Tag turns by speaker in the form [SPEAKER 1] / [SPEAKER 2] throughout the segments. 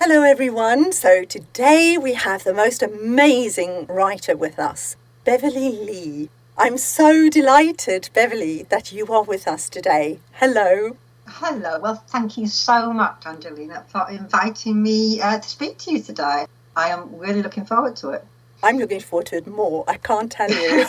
[SPEAKER 1] Hello everyone. So today we have the most amazing writer with us, Beverley Lee. I'm so delighted, Beverley, that you are with us today. Hello.
[SPEAKER 2] Hello. Well, thank you so much, Angelina, for inviting me to speak to you today. I am really looking forward to it.
[SPEAKER 1] I'm looking forward to it more. I can't tell you.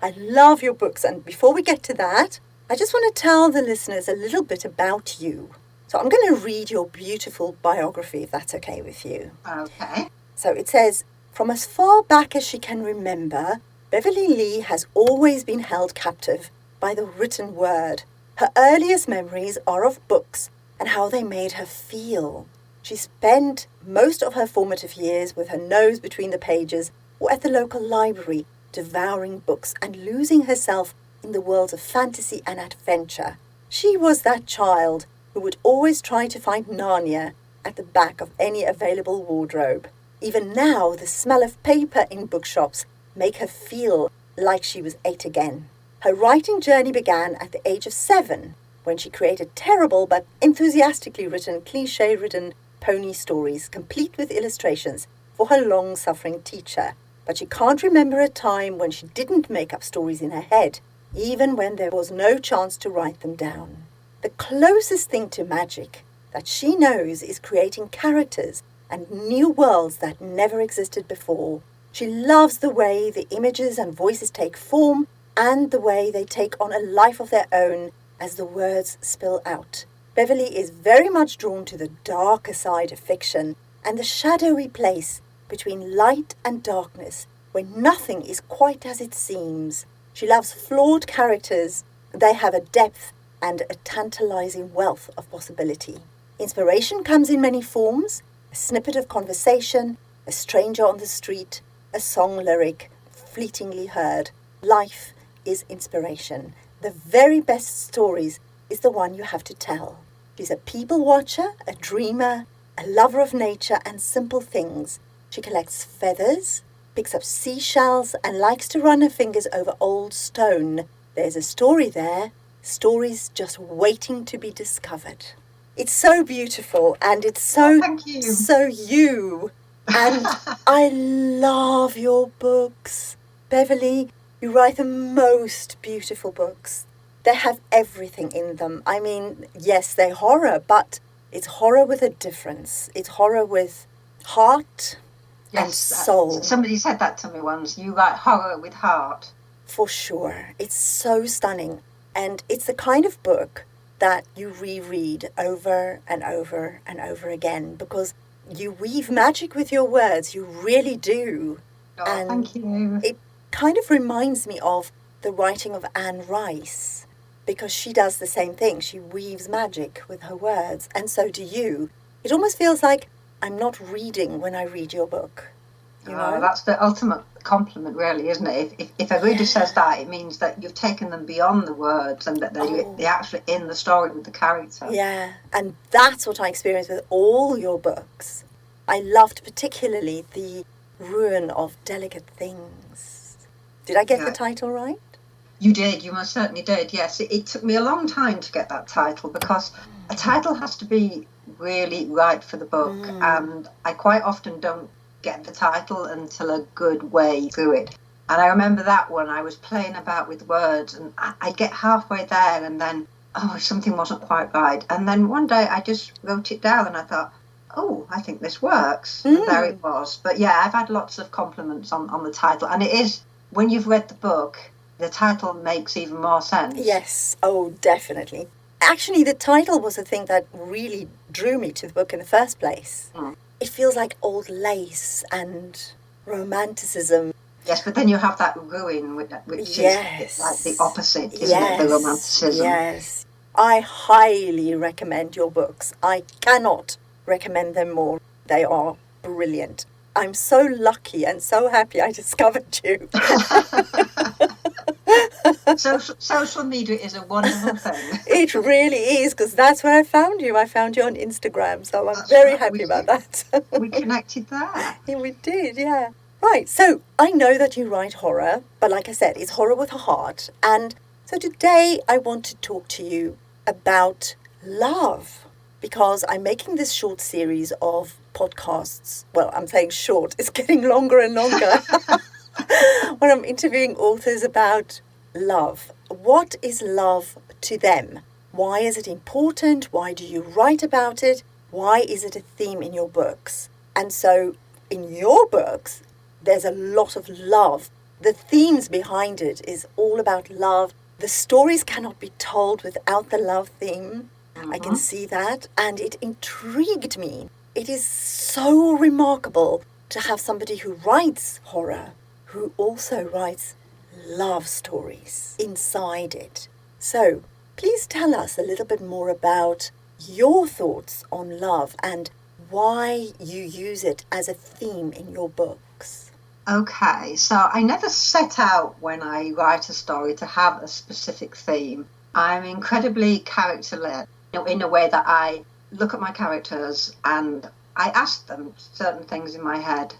[SPEAKER 1] I love your books. And before we get to that, I just want to tell the listeners a little bit about you. So I'm going to read your beautiful biography, if that's okay with you.
[SPEAKER 2] Okay.
[SPEAKER 1] So it says, from as far back as she can remember, Beverley Lee has always been held captive by the written word. Her earliest memories are of books and how they made her feel. She spent most of her formative years with her nose between the pages or at the local library, devouring books and losing herself in the worlds of fantasy and adventure. She was that child who would always try to find Narnia at the back of any available wardrobe. Even now, the smell of paper in bookshops make her feel like she was 8 again. Her writing journey began at the age of 7, when she created terrible but enthusiastically written, cliché ridden pony stories, complete with illustrations, for her long-suffering teacher. But she can't remember a time when she didn't make up stories in her head, even when there was no chance to write them down. The closest thing to magic that she knows is creating characters and new worlds that never existed before. She loves the way the images and voices take form and the way they take on a life of their own as the words spill out. Beverley is very much drawn to the darker side of fiction and the shadowy place between light and darkness where nothing is quite as it seems. She loves flawed characters. They have a depth and a tantalizing wealth of possibility. Inspiration comes in many forms: a snippet of conversation, a stranger on the street, a song lyric fleetingly heard. Life is inspiration. The very best stories is the one you have to tell. She's a people watcher, a dreamer, a lover of nature and simple things. She collects feathers, picks up seashells and likes to run her fingers over old stone. There's a story there. Stories just waiting to be discovered. It's so beautiful and it's so,
[SPEAKER 2] Thank you.
[SPEAKER 1] so you. And I love your books. Beverley, you write the most beautiful books. They have everything in them. I mean, yes, they're horror, but it's horror with a difference. It's horror with heart and soul.
[SPEAKER 2] Somebody said that to me once. You write horror with heart.
[SPEAKER 1] For sure. It's so stunning. And it's the kind of book that you reread over and over and over again because you weave magic with your words. You really do.
[SPEAKER 2] Oh,
[SPEAKER 1] and
[SPEAKER 2] thank you.
[SPEAKER 1] It kind of reminds me of the writing of Anne Rice because she does the same thing. She weaves magic with her words. And so do you. It almost feels like I'm not reading when I read your book. You know?
[SPEAKER 2] That's the ultimate compliment, really, isn't it? If a reader says that, it means that you've taken them beyond the words and that they're actually in the story with the character.
[SPEAKER 1] Yeah, and that's what I experienced with all your books. I loved particularly the ruin of delicate things. Did I get the title right?
[SPEAKER 2] You did, you most certainly did, yes. It took me a long time to get that title because a title has to be really right for the book, and I quite often don't get the title until a good way through it. And I remember that one, I was playing about with words and I'd get halfway there and then, something wasn't quite right. And then one day I just wrote it down and I thought, I think this works. And there it was. But yeah, I've had lots of compliments on the title. And it is, when you've read the book, the title makes even more sense.
[SPEAKER 1] Yes, definitely. Actually, the title was the thing that really drew me to the book in the first place. It feels like old lace and romanticism.
[SPEAKER 2] Yes, but then you have that ruin, which is like the opposite, isn't it? The romanticism.
[SPEAKER 1] Yes. I highly recommend your books. I cannot recommend them more. They are brilliant. I'm so lucky and so happy I discovered you.
[SPEAKER 2] Social media is a wonderful thing.
[SPEAKER 1] It really is, because that's where I found you. I found you on Instagram, so I'm very happy about that.
[SPEAKER 2] We connected there.
[SPEAKER 1] Yeah, we did, yeah. Right, so I know that you write horror, but like I said, it's horror with a heart. And so today I want to talk to you about love. because I'm making this short series of podcasts. Well, I'm saying short, it's getting longer and longer. When I'm interviewing authors about love. What is love to them? Why is it important? Why do you write about it? Why is it a theme in your books? And so in your books, there's a lot of love. The themes behind it is all about love. The stories cannot be told without the love theme. I can see that. And it intrigued me. It is so remarkable to have somebody who writes horror, who also writes love stories inside it. So please tell us a little bit more about your thoughts on love and why you use it as a theme in your books.
[SPEAKER 2] Okay, so I never set out when I write a story to have a specific theme. I'm incredibly character-led in a way that I look at my characters and I ask them certain things in my head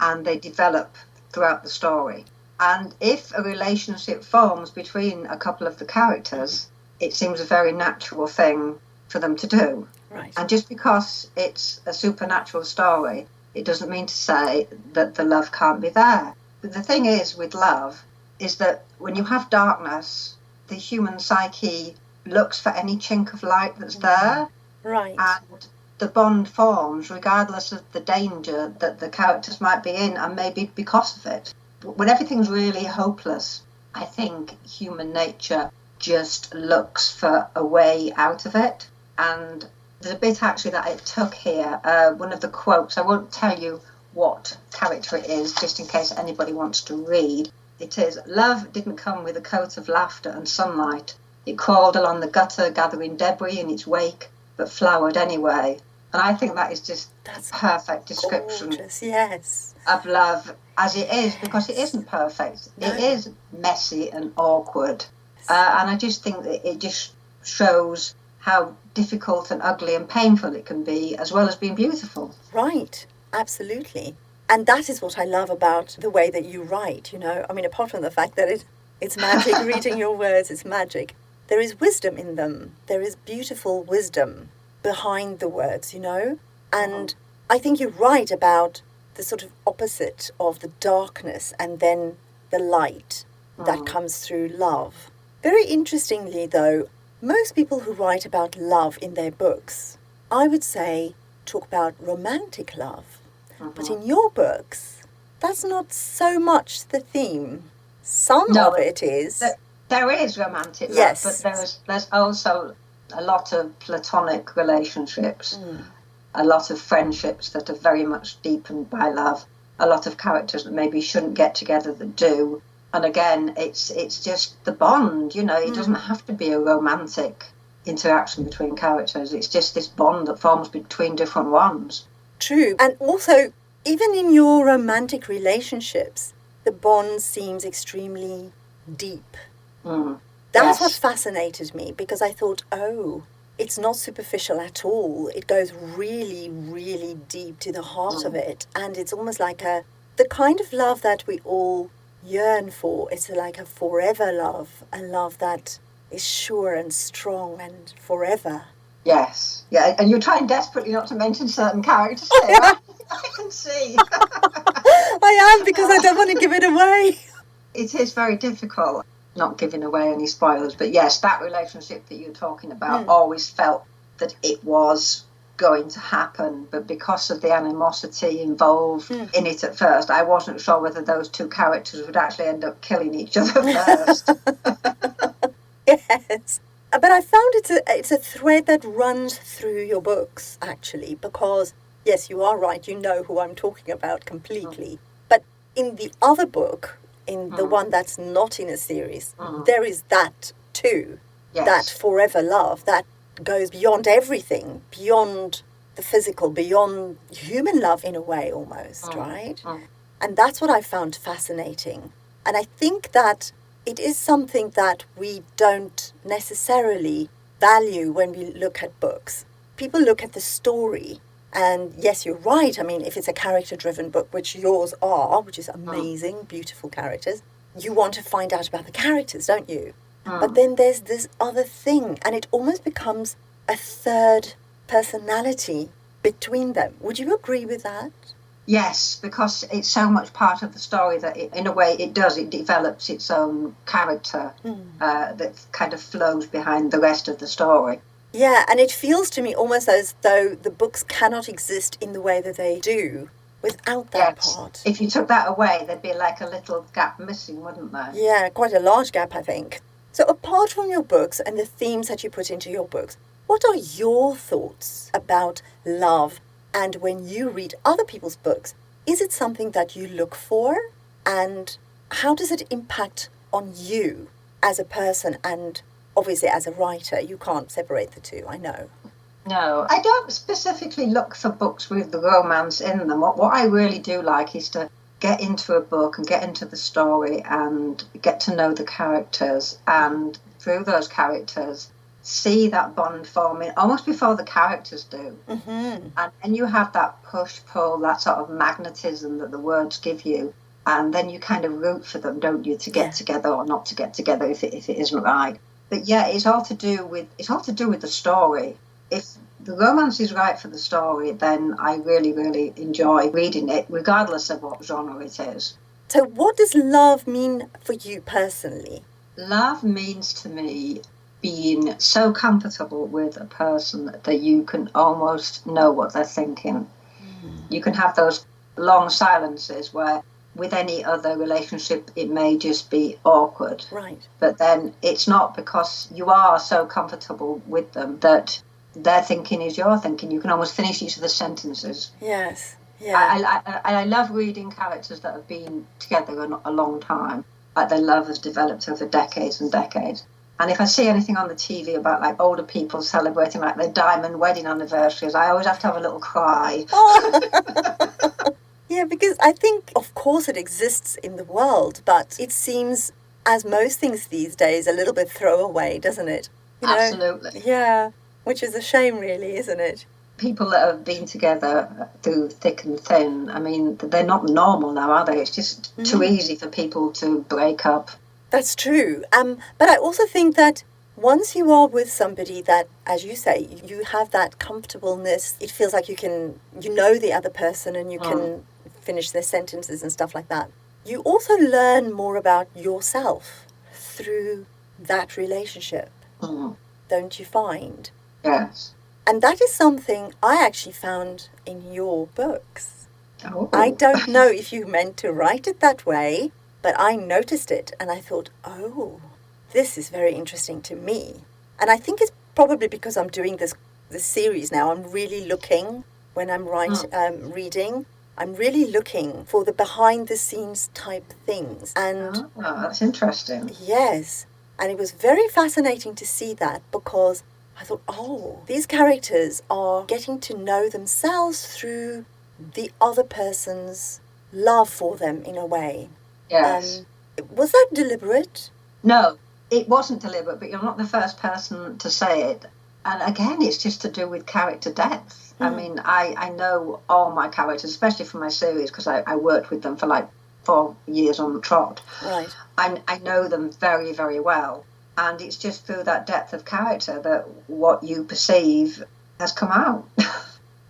[SPEAKER 2] and they develop throughout the story. And if a relationship forms between a couple of the characters, it seems a very natural thing for them to do.
[SPEAKER 1] Right.
[SPEAKER 2] And just because it's a supernatural story, it doesn't mean to say that the love can't be there. But the thing is with love is that when you have darkness, the human psyche looks for any chink of light that's there.
[SPEAKER 1] Right.
[SPEAKER 2] And the bond forms regardless of the danger that the characters might be in, and maybe because of it. When everything's really hopeless, I think human nature just looks for a way out of it. And there's a bit actually that I took here, one of the quotes. I won't tell you what character it is, just in case anybody wants to read. It is, "Love didn't come with a coat of laughter and sunlight. It crawled along the gutter, gathering debris in its wake, but flowered anyway." And I think that is just
[SPEAKER 1] That's
[SPEAKER 2] a perfect description
[SPEAKER 1] gorgeous, yes.
[SPEAKER 2] of love as it is, because it isn't perfect.
[SPEAKER 1] No.
[SPEAKER 2] It is messy and awkward. And I just think that it just shows how difficult and ugly and painful it can be, as well as being beautiful.
[SPEAKER 1] Right, absolutely. And that is what I love about the way that you write, I mean, apart from the fact that it's magic, reading your words, it's magic. There is wisdom in them. There is beautiful wisdom behind the words, And I think you're right about the sort of opposite of the darkness and then the light that comes through love. Very interestingly, though, most people who write about love in their books, I would say, talk about romantic love. But in your books, that's not so much the theme. Some of it is.
[SPEAKER 2] There is romantic love,
[SPEAKER 1] yes.
[SPEAKER 2] But there's also a lot of platonic relationships, a lot of friendships that are very much deepened by love, a lot of characters that maybe shouldn't get together that do. And again, it's just the bond, It doesn't have to be a romantic interaction between characters. It's just this bond that forms between different ones.
[SPEAKER 1] True. And also, even in your romantic relationships, the bond seems extremely deep. That's what fascinated me, because I thought, it's not superficial at all. It goes really, really deep to the heart of it. And it's almost like the kind of love that we all yearn for. It's like a forever love, a love that is sure and strong and forever.
[SPEAKER 2] Yes, yeah, and you're trying desperately not to mention certain characters here. I can see.
[SPEAKER 1] I am, because I don't want to give it away.
[SPEAKER 2] It is very difficult not giving away any spoilers, but yes, that relationship that you're talking about always felt that it was going to happen, but because of the animosity involved in it at first, I wasn't sure whether those two characters would actually end up killing each other first.
[SPEAKER 1] Yes. But I found it's a thread that runs through your books, actually, because, yes, you are right, you know who I'm talking about completely. But in the other book, in the one that's not in a series, there is that too, that forever love that goes beyond everything, beyond the physical, beyond human love in a way almost, right? And that's what I found fascinating. And I think that it is something that we don't necessarily value when we look at books. People look at the story, and yes, you're right. I mean, if it's a character-driven book, which yours are, which is amazing, beautiful characters, you want to find out about the characters, don't you? But then there's this other thing, and it almost becomes a third personality between them. Would you agree with that?
[SPEAKER 2] Yes, because it's so much part of the story that in a way it develops its own character that kind of flows behind the rest of the story.
[SPEAKER 1] Yeah, and it feels to me almost as though the books cannot exist in the way that they do without that part.
[SPEAKER 2] If you took that away, there'd be like a little gap missing, wouldn't there?
[SPEAKER 1] Yeah, quite a large gap, I think. So apart from your books and the themes that you put into your books, what are your thoughts about love? And when you read other people's books, is it something that you look for? And how does it impact on you as a person and obviously as a writer? You can't separate the two, I know.
[SPEAKER 2] No, I don't specifically look for books with the romance in them. What I really do like is to get into a book and get into the story and get to know the characters, and through those characters see that bond forming almost before the characters do. And you have that push-pull, that sort of magnetism that the words give you, and then you kind of root for them, don't you, to get together or not to get together if it isn't right. But yeah, it's all to do with the story. If the romance is right for the story, then I really, really enjoy reading it, regardless of what genre it is.
[SPEAKER 1] So what does love mean for you personally?
[SPEAKER 2] Love means to me being so comfortable with a person that you can almost know what they're thinking. You can have those long silences where with any other relationship it may just be awkward.
[SPEAKER 1] Right.
[SPEAKER 2] But then it's not, because you are so comfortable with them that their thinking is your thinking. You can almost finish each of the sentences.
[SPEAKER 1] Yes. Yeah.
[SPEAKER 2] I love reading characters that have been together a long time. Like their love has developed over decades and decades. And if I see anything on the TV about like older people celebrating like their diamond wedding anniversaries, I always have to have a little cry.
[SPEAKER 1] Yeah, because I think, of course, it exists in the world, but it seems, as most things these days, a little bit throwaway, doesn't it?
[SPEAKER 2] Absolutely.
[SPEAKER 1] Yeah, which is a shame, really, isn't it?
[SPEAKER 2] People that have been together through thick and thin, I mean, they're not normal now, are they? It's just too easy for people to break up.
[SPEAKER 1] That's true. But I also think that once you are with somebody that, as you say, you have that comfortableness, it feels like you know the other person and you can finish their sentences and stuff like that. You also learn more about yourself through that relationship, don't you find?
[SPEAKER 2] Yes.
[SPEAKER 1] And that is something I actually found in your books.
[SPEAKER 2] Oh.
[SPEAKER 1] I don't know if you meant to write it that way, but I noticed it and I thought, oh, this is very interesting to me. And I think it's probably because I'm doing this series now. I'm really looking, when I'm reading, I'm really looking for the behind-the-scenes type things. And
[SPEAKER 2] that's interesting.
[SPEAKER 1] Yes. And it was very fascinating to see that, because I thought, oh, these characters are getting to know themselves through the other person's love for them in a way.
[SPEAKER 2] Yes.
[SPEAKER 1] Was that deliberate?
[SPEAKER 2] No, it wasn't deliberate, but you're not the first person to say it. And again, it's just to do with character depth. I mean, I know all my characters, especially from my series, because I worked with them for like 4 years on the trot.
[SPEAKER 1] Right.
[SPEAKER 2] I know them very, very well. And it's just through that depth of character that what you perceive has come out.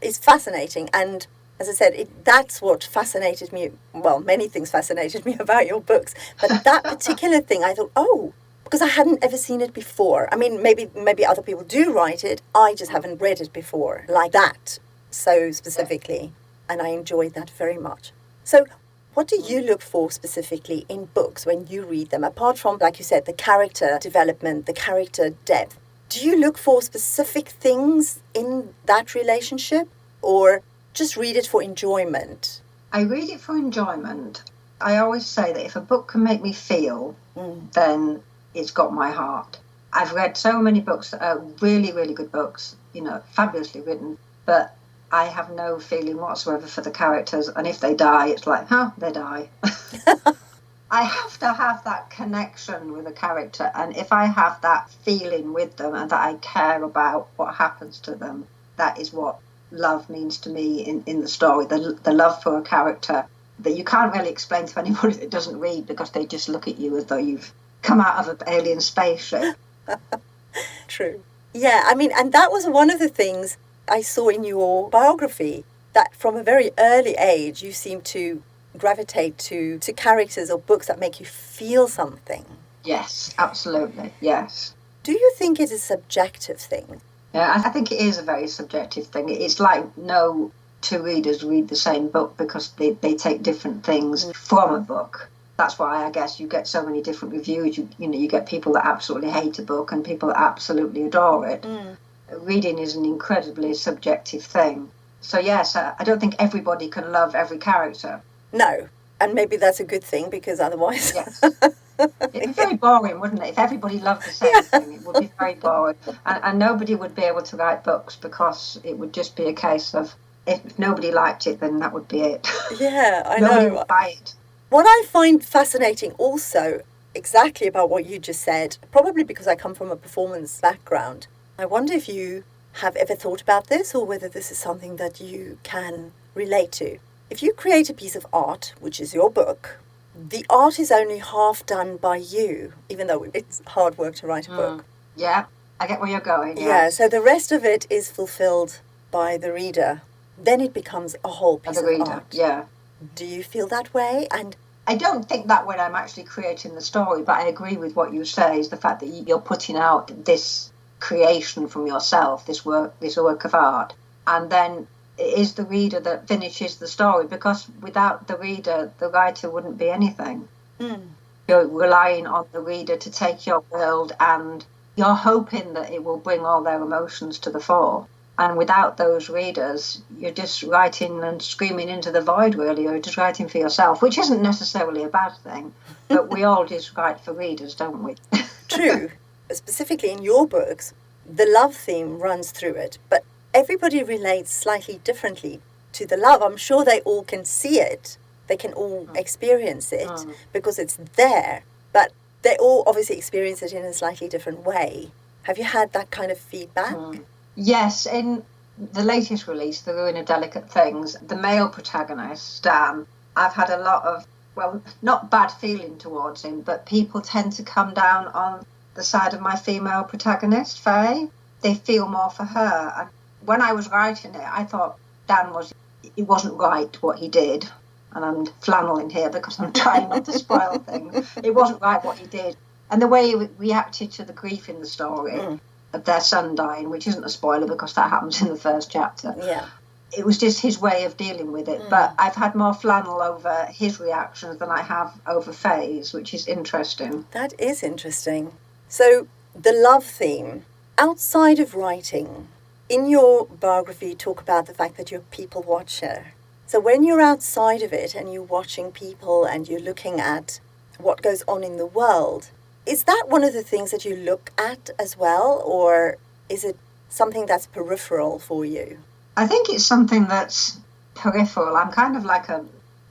[SPEAKER 1] It's fascinating. And as I said, that's what fascinated me. Well, many things fascinated me about your books. But that particular thing, I thought, oh, because I hadn't ever seen it before. I mean, maybe other people do write it. I just haven't read it before like that, so specifically. And I enjoyed that very much. So what do you look for specifically in books when you read them? Apart from, like you said, the character development, the character depth, do you look for specific things in that relationship, or just read it for enjoyment?
[SPEAKER 2] I read it for enjoyment. I always say that if a book can make me feel, then it's got my heart. I've read so many books that are really, really good books, fabulously written, but I have no feeling whatsoever for the characters, and if they die, it's like, they die. I have to have that connection with a character, and if I have that feeling with them and that I care about what happens to them, that is what love means to me in the story, the love for a character that you can't really explain to anybody that doesn't read, because they just look at you as though you've come out of an alien spaceship.
[SPEAKER 1] True. Yeah, I mean, and that was one of the things I saw in your biography that from a very early age you seem to gravitate to characters or books that make you feel something.
[SPEAKER 2] Yes, absolutely, yes.
[SPEAKER 1] Do you think it is a subjective thing?
[SPEAKER 2] Yeah, I think it is a very subjective thing. It's like no two readers read the same book because they take different things from a book. That's why I guess you get so many different reviews. You get people that absolutely hate a book and people that absolutely adore it. Reading is an incredibly subjective thing. So yes, I don't think everybody can love every character.
[SPEAKER 1] No, and maybe that's a good thing because otherwise...
[SPEAKER 2] Yes. It'd be very boring, wouldn't it? If everybody loved the same thing, it would be very boring. And nobody would be able to write books because it would just be a case of if nobody liked it, then that would be it.
[SPEAKER 1] Yeah, I
[SPEAKER 2] Nobody
[SPEAKER 1] know.
[SPEAKER 2] would buy it.
[SPEAKER 1] What I find fascinating also, exactly about what you just said, probably because I come from a performance background, I wonder if you have ever thought about this or whether this is something that you can relate to. If you create a piece of art, which is your book, the art is only half done by you, even though it's hard work to write a book.
[SPEAKER 2] Yeah, I get where you're going.
[SPEAKER 1] Yeah, so the rest of it is fulfilled by the reader. Then it becomes a whole piece of art.
[SPEAKER 2] Yeah.
[SPEAKER 1] Do you feel that way? And
[SPEAKER 2] I don't think that when I'm actually creating the story, but I agree with what you say, is the fact that you're putting out this creation from yourself, this work of art, and then it is the reader that finishes the story, because without the reader, the writer wouldn't be anything. You're relying on the reader to take your world and you're hoping that it will bring all their emotions to the fore. And without those readers, you're just writing and screaming into the void, really. You're just writing for yourself, which isn't necessarily a bad thing. But we all just write for readers, don't we?
[SPEAKER 1] True. Specifically in your books, the love theme runs through it. But everybody relates slightly differently to the love. I'm sure they all can see it. They can all experience it because it's there. But they all obviously experience it in a slightly different way. Have you had that kind of feedback?
[SPEAKER 2] Yes, in the latest release, The Ruin of Delicate Things, the male protagonist, Dan, I've had a lot of, well, not bad feeling towards him, but people tend to come down on the side of my female protagonist, Faye. They feel more for her. And when I was writing it, I thought it wasn't right what he did. And I'm flanneling here because I'm trying not to spoil things. It wasn't right what he did. And the way he reacted to the grief in the story of their son dying, which isn't a spoiler because that happens in the first chapter.
[SPEAKER 1] Yeah.
[SPEAKER 2] It was just his way of dealing with it. But I've had more flannel over his reactions than I have over Faye's, which is interesting.
[SPEAKER 1] That is interesting. So the love theme, outside of writing, in your biography you talk about the fact that you're a people watcher. So when you're outside of it and you're watching people and you're looking at what goes on in the world, is that one of the things that you look at as well, or is it something that's peripheral for you?
[SPEAKER 2] I think it's something that's peripheral. I'm kind of like a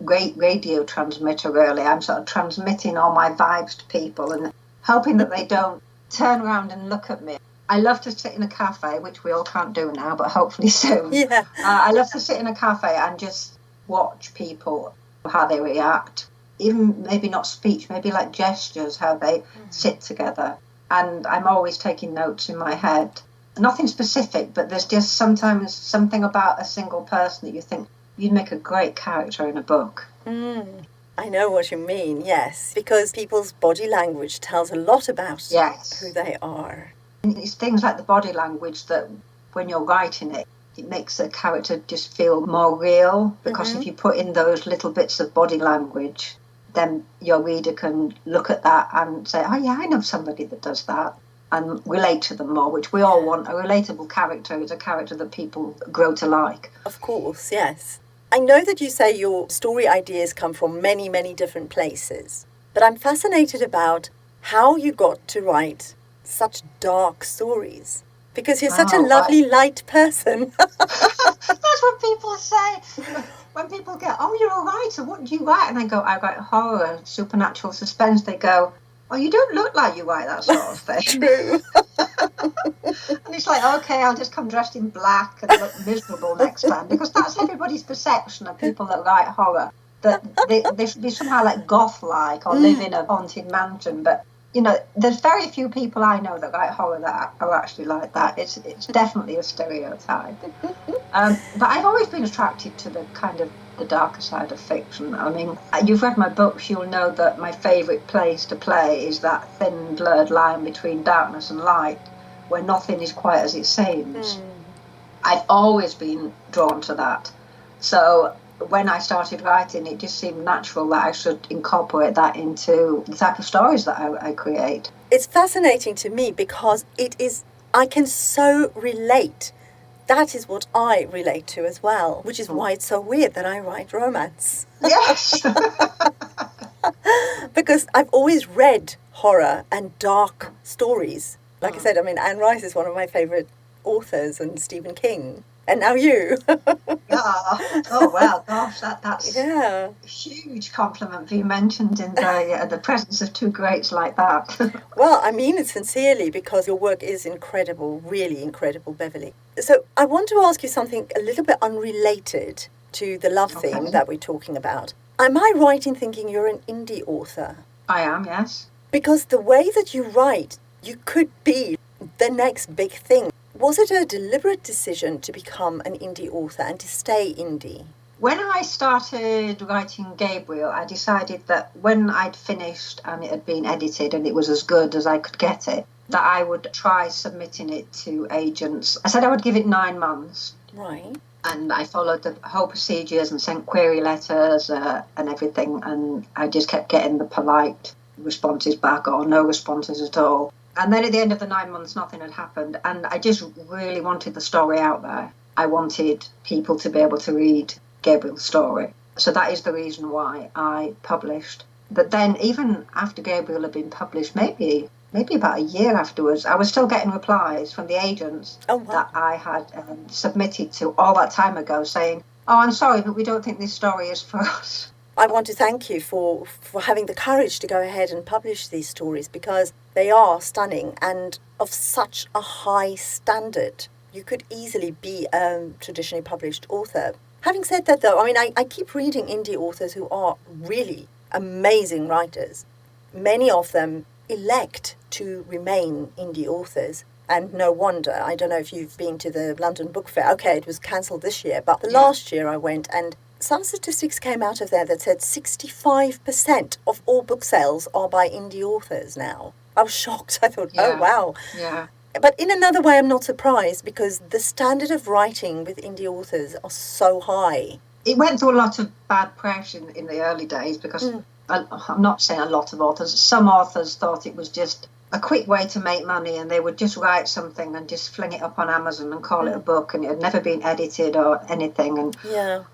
[SPEAKER 2] great radio transmitter, really. I'm sort of transmitting all my vibes to people and hoping that they don't turn around and look at me. I love to sit in a cafe, which we all can't do now, but hopefully soon.
[SPEAKER 1] Yeah.
[SPEAKER 2] I love to sit in a cafe and just watch people, how they react. Even maybe not speech, maybe like gestures, how they sit together. And I'm always taking notes in my head. Nothing specific, but there's just sometimes something about a single person that you think you'd make a great character in a book.
[SPEAKER 1] I know what you mean, yes. Because people's body language tells a lot about who they are.
[SPEAKER 2] And it's things like the body language that when you're writing it, it makes a character just feel more real. Because if you put in those little bits of body language, then your reader can look at that and say, oh yeah, I know somebody that does that, and relate to them more, which we all want. A relatable character is a character that people grow to like.
[SPEAKER 1] Of course, yes. I know that you say your story ideas come from many, many different places, but I'm fascinated about how you got to write such dark stories, because you're such a lovely, light person.
[SPEAKER 2] That's what people say. When people go, oh, you're a writer, what do you write? And I go, I write horror, supernatural suspense. They go, oh, you don't look like you write that sort of thing.
[SPEAKER 1] True.
[SPEAKER 2] And it's like, okay, I'll just come dressed in black and look miserable next time, because that's everybody's perception of people that write horror, that they should be somehow like goth-like or live in a haunted mansion. But there's very few people I know that write horror that are actually like that. It's definitely a stereotype. But I've always been attracted to the kind of the darker side of fiction. I mean, you've read my books, you'll know that my favourite place to play is that thin, blurred line between darkness and light, where nothing is quite as it seems. I've always been drawn to that. So when I started writing, it just seemed natural that I should incorporate that into the type of stories that I create.
[SPEAKER 1] It's fascinating to me because I can so relate. That is what I relate to as well, which is why it's so weird that I write romance.
[SPEAKER 2] Yes.
[SPEAKER 1] Because I've always read horror and dark stories. Like I said, I mean, Anne Rice is one of my favourite authors, and Stephen King. And now you.
[SPEAKER 2] Oh, well, gosh, that's a huge compliment being mentioned in the presence of two greats like that.
[SPEAKER 1] Well, I mean it sincerely, because your work is incredible, really incredible, Beverley. So I want to ask you something a little bit unrelated to the love theme that we're talking about. Am I right in thinking you're an indie author?
[SPEAKER 2] I am, yes.
[SPEAKER 1] Because the way that you write, you could be the next big thing. Was it a deliberate decision to become an indie author and to stay indie?
[SPEAKER 2] When I started writing Gabriel, I decided that when I'd finished and it had been edited and it was as good as I could get it, that I would try submitting it to agents. I said I would give it 9 months.
[SPEAKER 1] Right.
[SPEAKER 2] And I followed the whole procedures and sent query letters and everything. And I just kept getting the polite responses back or no responses at all. And then at the end of the 9 months, nothing had happened. And I just really wanted the story out there. I wanted people to be able to read Gabriel's story. So that is the reason why I published. But then even after Gabriel had been published, maybe about a year afterwards, I was still getting replies from the agents that I had submitted to all that time ago saying, "Oh, I'm sorry, but we don't think this story is for us."
[SPEAKER 1] I want to thank you for having the courage to go ahead and publish these stories, because they are stunning and of such a high standard. You could easily be a traditionally published author. Having said that, though, I mean, I keep reading indie authors who are really amazing writers. Many of them elect to remain indie authors. And no wonder. I don't know if you've been to the London Book Fair. Okay, it was cancelled this year, but last year I went, and some statistics came out of there that said 65% of all book sales are by indie authors now. I was shocked. I thought, oh, wow.
[SPEAKER 2] Yeah.
[SPEAKER 1] But in another way, I'm not surprised, because the standard of writing with indie authors are so high.
[SPEAKER 2] It went through a lot of bad press in the early days because I'm not saying a lot of authors. Some authors thought it was just a quick way to make money, and they would just write something and just fling it up on Amazon and call it a book, and it had never been edited or anything. And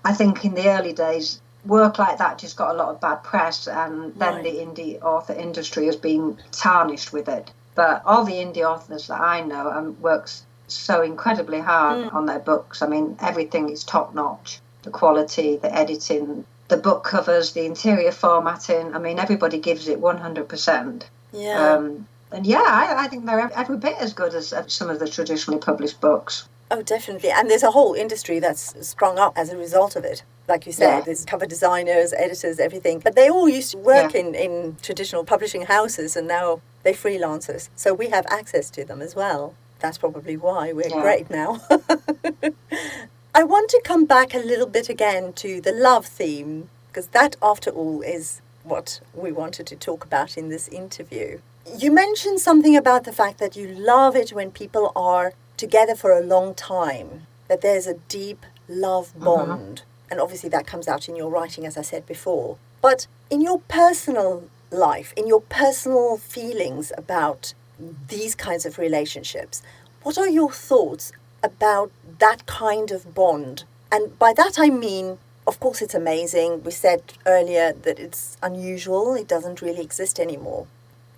[SPEAKER 2] I think in the early days, work like that just got a lot of bad press, and then the indie author industry has been tarnished with it. But all the indie authors that I know works so incredibly hard on their books. I mean, everything is top notch. The quality, the editing, the book covers, the interior formatting. I mean, everybody gives it 100%.
[SPEAKER 1] Yeah.
[SPEAKER 2] I think they're every bit as good as some of the traditionally published books.
[SPEAKER 1] Oh, definitely. And there's a whole industry that's sprung up as a result of it. Like you said, there's cover designers, editors, everything. But they all used to work in traditional publishing houses, and now they're freelancers. So we have access to them as well. That's probably why we're great now. I want to come back a little bit again to the love theme, because that, after all, is what we wanted to talk about in this interview. You mentioned something about the fact that you love it when people are together for a long time, that there's a deep love bond. And obviously that comes out in your writing, as I said before. But in your personal life, in your personal feelings about these kinds of relationships, what are your thoughts about that kind of bond? And by that I mean, of course it's amazing. We said earlier that it's unusual. It doesn't really exist anymore.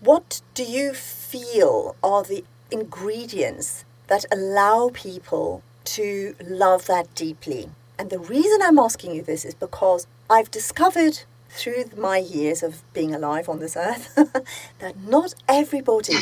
[SPEAKER 1] What do you feel are the ingredients that allow people to love that deeply? And the reason I'm asking you this is because I've discovered through my years of being alive on this earth that not everybody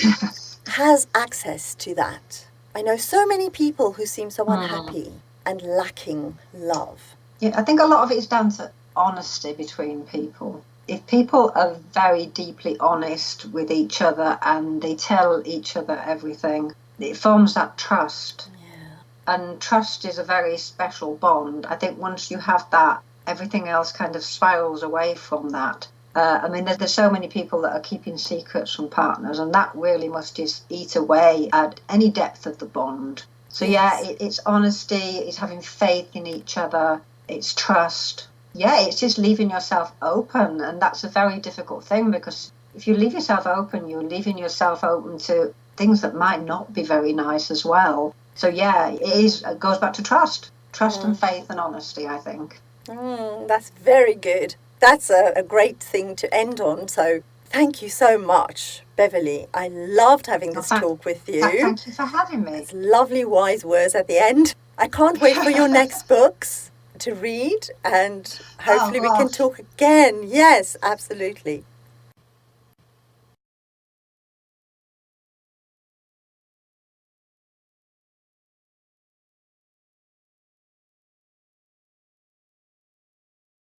[SPEAKER 1] has access to that. I know so many people who seem so unhappy and lacking love.
[SPEAKER 2] Yeah, I think a lot of it is down to honesty between people. if people are very deeply honest with each other and they tell each other everything, it forms that trust.
[SPEAKER 1] Yeah.
[SPEAKER 2] And trust is a very special bond. I think once you have that, everything else kind of spirals away from that. I mean, there's so many people that are keeping secrets from partners, and that really must just eat away at any depth of the bond. So
[SPEAKER 1] Yes.
[SPEAKER 2] yeah, it's honesty, it's having faith in each other, it's trust. Yeah, it's just leaving yourself open, and that's a very difficult thing, because if you leave yourself open, you're leaving yourself open to things that might not be very nice as well. So yeah, it goes back to trust and faith and honesty, I think.
[SPEAKER 1] That's very good. That's a great thing to end on. So thank you so much, Beverley. I loved having this talk with you.
[SPEAKER 2] Thank you for having me.
[SPEAKER 1] It's lovely wise words at the end. I can't wait for your next books to read, and hopefully we can talk again. Yes, absolutely.